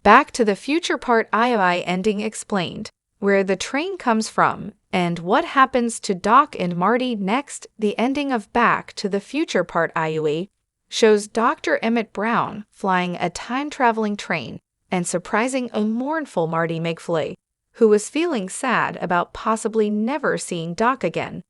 Back to the Future Part II ending explained, where the train comes from, and what happens to Doc and Marty next. The ending of Back to the Future Part II shows Dr. Emmett Brown flying a time-traveling train and surprising a mournful Marty McFly, who was feeling sad about possibly never seeing Doc again.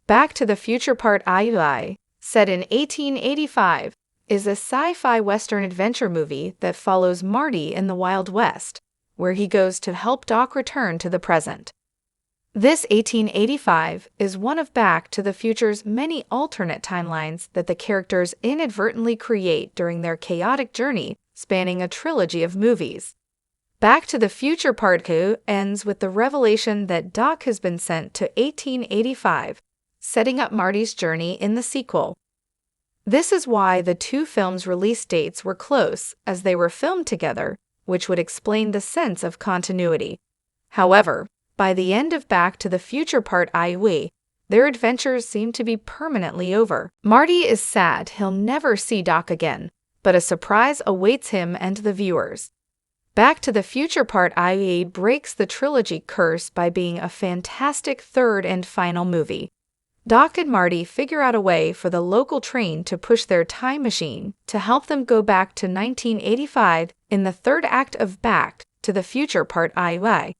Back to the Future Part II, set in 1885, is a sci-fi western adventure movie that follows Marty in the Wild West, where he goes to help Doc return to the present. This 1885 is one of Back to the Future's many alternate timelines that the characters inadvertently create during their chaotic journey spanning a trilogy of movies. Back to the Future Part 2 ends with the revelation that Doc has been sent to 1885, setting up Marty's journey in the sequel. This is why the two films' release dates were close, as they were filmed together, which would explain the sense of continuity. However, by the end of Back to the Future Part II, their adventures seem to be permanently over. Marty is sad he'll never see Doc again, but a surprise awaits him and the viewers. Back to the Future Part II breaks the trilogy curse by being a fantastic third and final movie. Doc and Marty figure out a way for the local train to push their time machine to help them go back to 1985 in the third act of Back to the Future Part II.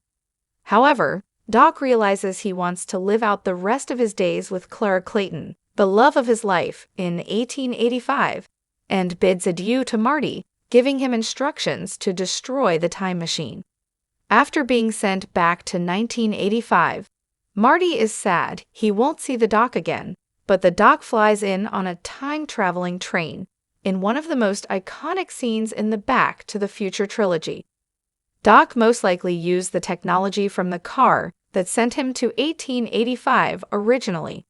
However, Doc realizes he wants to live out the rest of his days with Clara Clayton, the love of his life, in 1885, and bids adieu to Marty, giving him instructions to destroy the time machine. After being sent back to 1985, Marty is sad he won't see the Doc again, but the Doc flies in on a time-traveling train in one of the most iconic scenes in the Back to the Future trilogy. Doc most likely used the technology from the car that sent him to 1885 originally.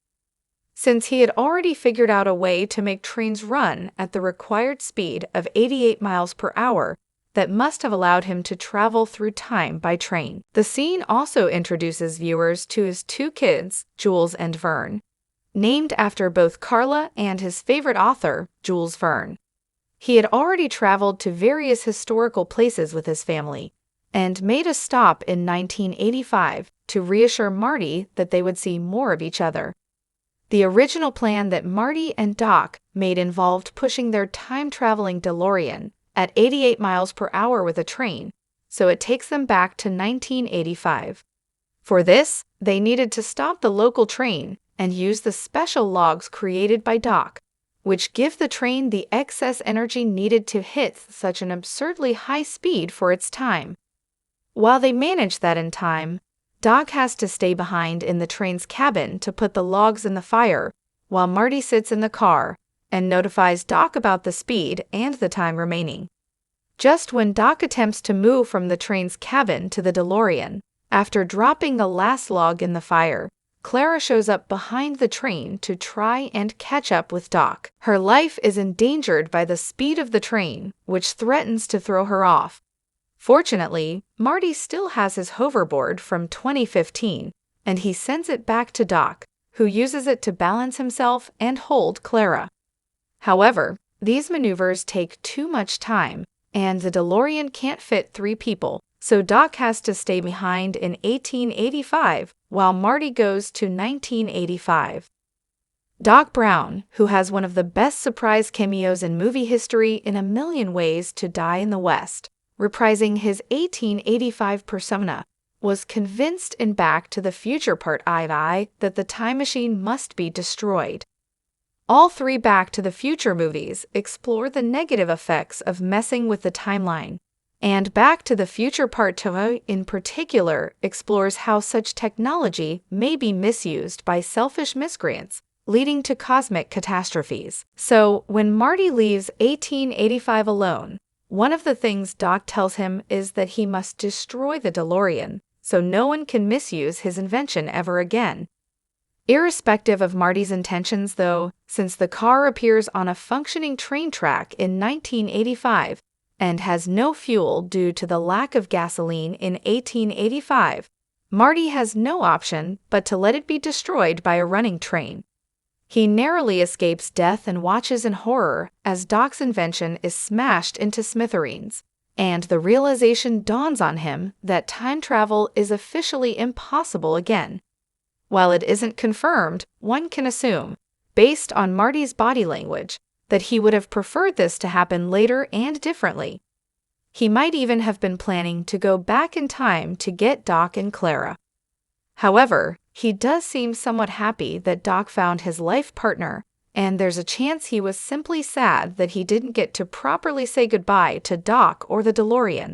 Since he had already figured out a way to make trains run at the required speed of 88 miles per hour, that must have allowed him to travel through time by train. The scene also introduces viewers to his two kids, Jules and Verne, named after both Carla and his favorite author, Jules Verne. He had already traveled to various historical places with his family, and made a stop in 1985 to reassure Marty that they would see more of each other. The original plan that Marty and Doc made involved pushing their time-traveling DeLorean at 88 miles per hour with a train, so it takes them back to 1985. For this, they needed to stop the local train and use the special logs created by Doc, which give the train the excess energy needed to hit such an absurdly high speed for its time. While they manage that in time, Doc has to stay behind in the train's cabin to put the logs in the fire, while Marty sits in the car and notifies Doc about the speed and the time remaining. Just when Doc attempts to move from the train's cabin to the DeLorean, after dropping the last log in the fire, Clara shows up behind the train to try and catch up with Doc. Her life is endangered by the speed of the train, which threatens to throw her off. Fortunately, Marty still has his hoverboard from 2015, and he sends it back to Doc, who uses it to balance himself and hold Clara. However, these maneuvers take too much time, and the DeLorean can't fit 3 people, so Doc has to stay behind in 1885 while Marty goes to 1985. Doc Brown, who has one of the best surprise cameos in movie history in a million ways to die in the West, reprising his 1885 persona, was convinced in Back to the Future Part II that the time machine must be destroyed. All 3 Back to the Future movies explore the negative effects of messing with the timeline, and Back to the Future Part 2 in particular explores how such technology may be misused by selfish miscreants, leading to cosmic catastrophes. So, when Marty leaves 1885 alone, one of the things Doc tells him is that he must destroy the DeLorean, so no one can misuse his invention ever again. Irrespective of Marty's intentions, though, since the car appears on a functioning train track in 1985 and has no fuel due to the lack of gasoline in 1885, Marty has no option but to let it be destroyed by a running train. He narrowly escapes death and watches in horror as Doc's invention is smashed into smithereens, and the realization dawns on him that time travel is officially impossible again. While it isn't confirmed, one can assume, based on Marty's body language, that he would have preferred this to happen later and differently. He might even have been planning to go back in time to get Doc and Clara. However, he does seem somewhat happy that Doc found his life partner, and there's a chance he was simply sad that he didn't get to properly say goodbye to Doc or the DeLorean.